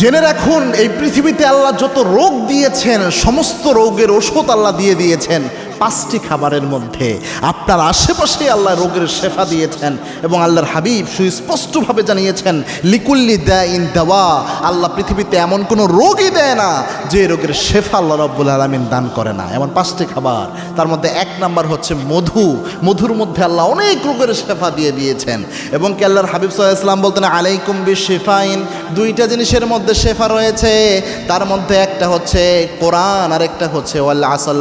জেনে রাখুন, এই পৃথিবীতে আল্লাহ যত রোগ দিয়েছেন সমস্ত রোগের ওষুধ আল্লাহ দিয়ে দিয়েছেন পাঁচটি খাবারের মধ্যে। আপনার আশেপাশে আল্লাহ রোগের শেফা দিয়েছেন এবং আল্লাহর হাবিব সুস্পষ্টভাবে জানিয়েছেন লিকুল্লি দাইন দাওয়া। আল্লাহ পৃথিবীতে এমন কোনো রোগই দেয় না যে রোগের শেফা আল্লাহ রাব্বুল আলামিন দান করে না। এমন পাঁচটি খাবার, তার মধ্যে এক নাম্বার হচ্ছে মধু। মধুর মধ্যে আল্লাহ অনেক রোগের শেফা দিয়ে দিয়েছেন এবং কি আল্লাহর হাবিব সাল্লাল্লাহু আলাইহি ওয়াসাল্লাম বলতেন আলাইকুম বিশিফাইন, দুইটা জিনিসের মধ্যে শেফা রয়েছে, তার মধ্যে একটা হচ্ছে কোরআন আর একটা হচ্ছে ওয়াল আসল,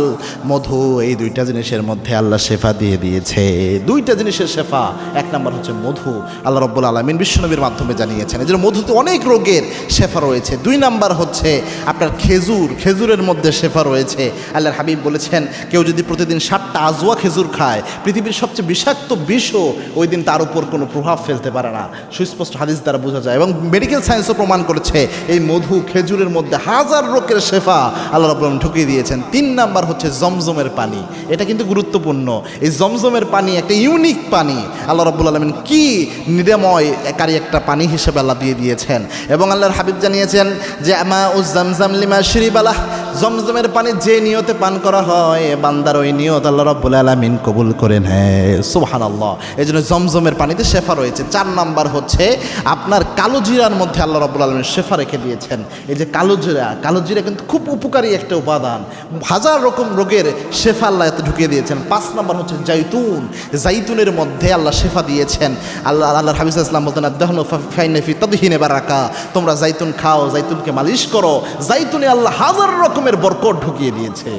মধু। এই দুইটা জিনিসের মধ্যে আল্লাহ শেফা দিয়ে দিয়েছে। দুইটা জিনিসের শেফা, এক নাম্বার হচ্ছে মধু, আল্লাহ রাব্বুল আলামিন বিশ্বনবীর মাধ্যমে জানিয়েছেন। এই জন্য মধুতে অনেক রোগের শেফা রয়েছে। দুই নাম্বার হচ্ছে আপনার খেজুর, খেজুরের মধ্যে শেফা রয়েছে। আল্লাহর হাবিব বলেছেন কেউ যদি প্রতিদিন 7টা আজওয়া খেজুর খায়, পৃথিবীর সবচেয়ে বিষাক্ত বিষও ওই দিন তার উপর কোনো প্রভাব ফেলতে পারে না। সুস্পষ্ট হাদিস দ্বারা বোঝা যায় এবং মেডিকেল সায়েন্সও প্রমাণ করেছে এই মধু খেজুরের মধ্যে হাজার রোগের শেফা আল্লাহ রাব্বুল আলামিন ঢুকিয়ে দিয়েছেন। 3 নাম্বার হচ্ছে জমজমের পানি। এটা কিন্তু গুরুত্বপূর্ণ। এই জমজমের পানি একটা ইউনিক পানি, আল্লাহ রাব্বুল আলামিন কি নিরাময়কারী একটা পানি হিসেবে আল্লাহ দিয়ে দিয়েছেন। এবং আল্লাহর হাবিব জানিয়েছেন যে আমা উজ জামজাম লিমা শরিবালাহ, জমজমের পানি যে নিয়তে পান করা হয় বান্দার ওই নিয়ত আল্লাহ রাব্বুল আলামিন কবুল করে নেয়। সুবহানাল্লাহ। এই জন্য জমজমের পানিতে শেফা রয়েছে। 4 নাম্বার হচ্ছে আপনার কালো জিরার মধ্যে আল্লাহ রাব্বুল আলামিন শেফা রেখে দিয়েছেন। এই যে কালো জিরা কিন্তু খুব উপকারী একটা উপাদান, হাজার রকম রোগের শেফা আল্লাহ এতে ঢুকিয়ে দিয়েছেন। 5 নাম্বার হচ্ছে জাইতুন, জাইতুনের মধ্যে আল্লাহ শেফা দিয়েছেন। আল্লাহর হাবিব সাল্লাল্লাহু আলাইহি ওয়াসাল্লাম বলতেন আদ-দাহনু ফাইন্না ফি তাদহিনি বারাকা, তোমরা জাইতুন খাও, জাইতুনকে মালিশ করো, জাইতুনে আল্লাহ হাজার রকমের বরকত ঢুকিয়ে দিয়েছে।